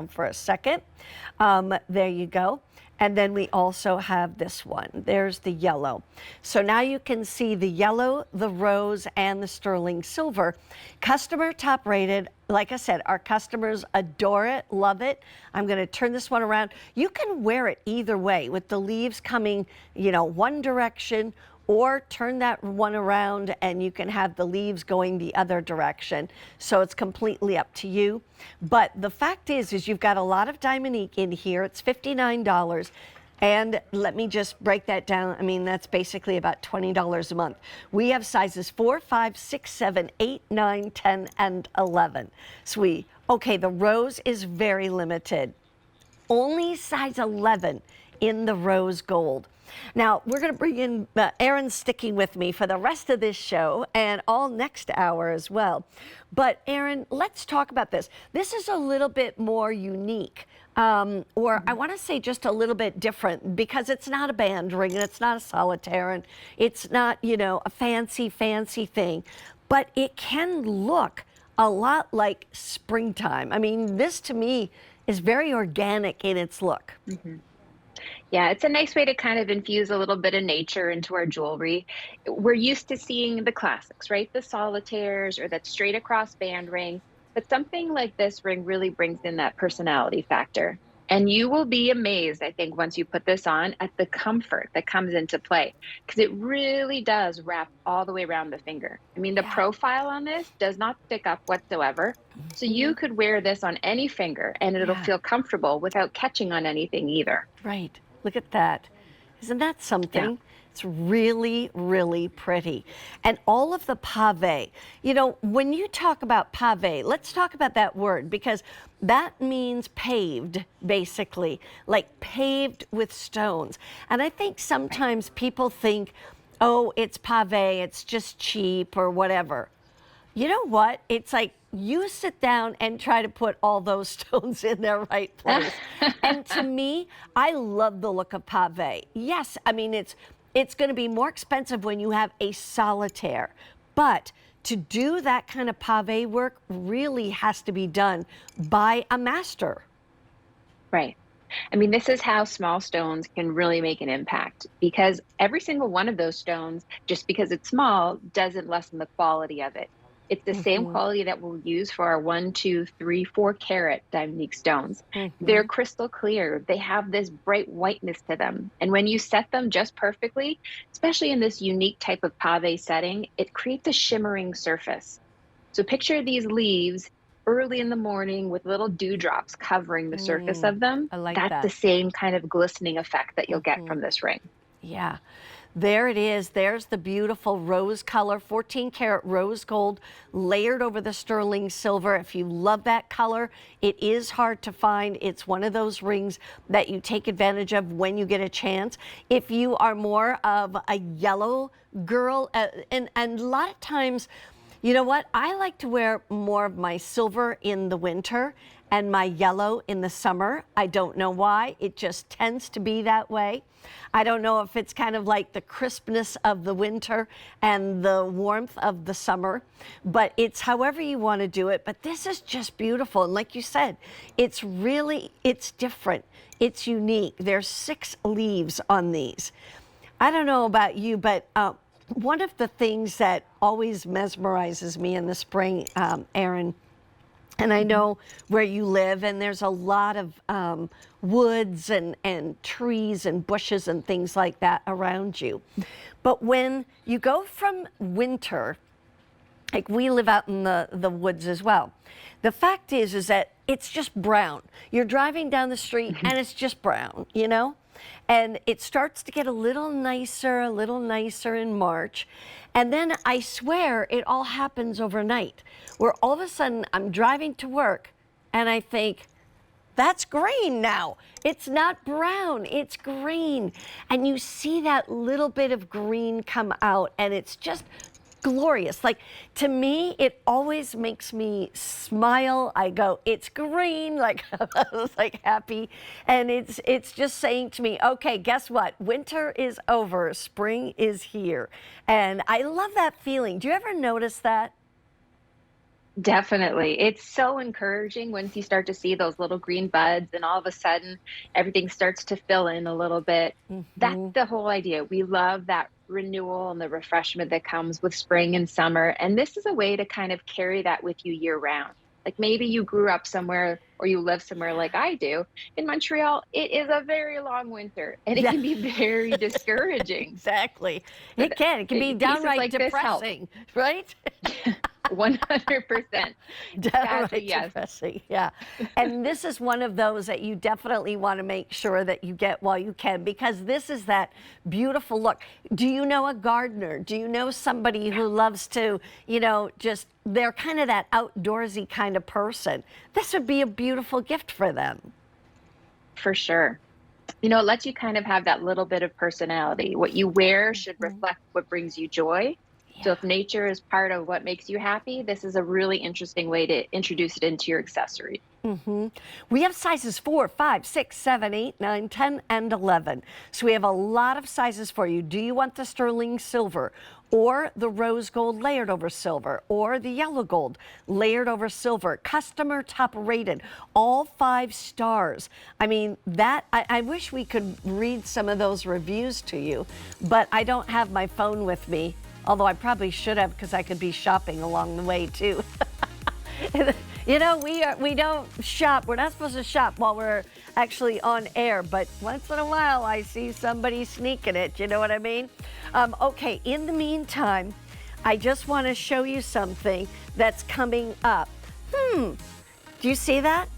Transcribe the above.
around for a second. There you go. And then we also have this one. There's the yellow. So now you can see the yellow, the rose, and the sterling silver. Customer top rated. Like I said, our customers adore it, love it. I'm going to turn this one around. You can wear it either way with the leaves coming, you know, one direction, or turn that one around and you can have the leaves going the other direction. So it's completely up to you. But the fact is you've got a lot of Diamonique in here. It's $59. And let me just break that down. I mean, that's basically about $20 a month. We have sizes 4, 5, 6, 7, 8, 9, 10, and 11. Sweet. Okay, the rose is very limited. Only size 11 in the rose gold. Now, we're going to bring in Erin's sticking with me for the rest of this show and all next hour as well. But Erin, let's talk about this. This is a little bit more unique, or I want to say just a little bit different, because it's not a band ring and it's not a solitaire and it's not, you know, a fancy thing, but it can look a lot like springtime. I mean, this to me is very organic in its look. Mm-hmm. Yeah, it's a nice way to kind of infuse a little bit of nature into our jewelry. We're used to seeing the classics, right? The solitaires or that straight across band ring, but something like this ring really brings in that personality factor. And you will be amazed, I think, once you put this on, at the comfort that comes into play, because it really does wrap all the way around the finger. I mean, the profile on this does not stick up whatsoever. So you could wear this on any finger and it'll feel comfortable without catching on anything either. Right. Look at that. Isn't that something? Yeah. It's really, really pretty. And all of the pave, you know, when you talk about pave, let's talk about that word, because that means paved, basically, like paved with stones. And I think sometimes people think, oh, it's pave, it's just cheap or whatever. You know what? It's like you sit down and try to put all those stones in their right place. And to me, I love the look of pave. Yes, I mean, it's going to be more expensive when you have a solitaire, but to do that kind of pave work really has to be done by a master. Right. I mean, this is how small stones can really make an impact, because every single one of those stones, just because it's small, doesn't lessen the quality of it. It's the same quality that we'll use for our 1, 2, 3, 4 carat Diamonique stones. They're crystal clear. They have this bright whiteness to them. And when you set them just perfectly, especially in this unique type of pave setting, it creates a shimmering surface. So picture these leaves early in the morning with little dewdrops covering the surface of them. I like That's that. The same kind of glistening effect that you'll get from this ring. Yeah. There it is. There's the beautiful rose color, 14 karat rose gold layered over the sterling silver. If you love that color, it is hard to find. It's one of those rings that you take advantage of when you get a chance. If you are more of a yellow girl, and a lot of times, you know what? I like to wear more of my silver in the winter and my yellow in the summer. I don't know why. It just tends to be that way. I don't know if it's kind of like the crispness of the winter and the warmth of the summer, but it's however you want to do it. But this is just beautiful. And like you said, it's different. It's unique. There's 6 leaves on these. I don't know about you, but one of the things that always mesmerizes me in the spring, Erin, and I know where you live, and there's a lot of woods and trees and bushes and things like that around you. But when you go from winter, like we live out in the woods as well, the fact is that it's just brown. You're driving down the street and it's just brown, you know? And it starts to get a little nicer in March. And then I swear it all happens overnight, where all of a sudden I'm driving to work and I think, that's green now. It's not brown, it's green. And you see that little bit of green come out, and it's just glorious. Like, to me, it always makes me smile. I go, it's green, like I was like happy. And it's just saying to me, okay, guess what? Winter is over, spring is here. And I love that feeling. Do you ever notice that? Definitely. It's so encouraging once you start to see those little green buds and all of a sudden everything starts to fill in a little bit. That's Hmm. the whole idea. We love that renewal and the refreshment that comes with spring and summer. And this is a way to kind of carry that with you year round. Like maybe you grew up somewhere or you live somewhere like I do. In Montreal, it is a very long winter and it Yeah, can be very discouraging. exactly. So It can. It can be pieces downright like this help. depressing, right? 100%. Sadly, Downright yes. depressing, yeah. And this is one of those that you definitely want to make sure that you get while you can, because this is that beautiful look. Do you know a gardener? Do you know somebody who loves to, just they're kind of that outdoorsy kind of person? This would be a beautiful gift for them. For sure. It lets you kind of have that little bit of personality. What you wear should Mhm. reflect what brings you joy. So Yeah. if nature is part of what makes you happy, this is a really interesting way to introduce it into your accessory. Hmm. We have sizes 4, 5, 6, 7, 8, 9, 10, and 11. So we have a lot of sizes for you. Do you want the sterling silver or the rose gold layered over silver or the yellow gold layered over silver? Customer top rated, all 5 stars. I mean, I wish we could read some of those reviews to you, but I don't have my phone with me. Although I probably should have, because I could be shopping along the way too. We don't shop. We're not supposed to shop while we're actually on air, but once in a while I see somebody sneaking it. You know what I mean? Okay, in the meantime, I just want to show you something that's coming up. Do you see that?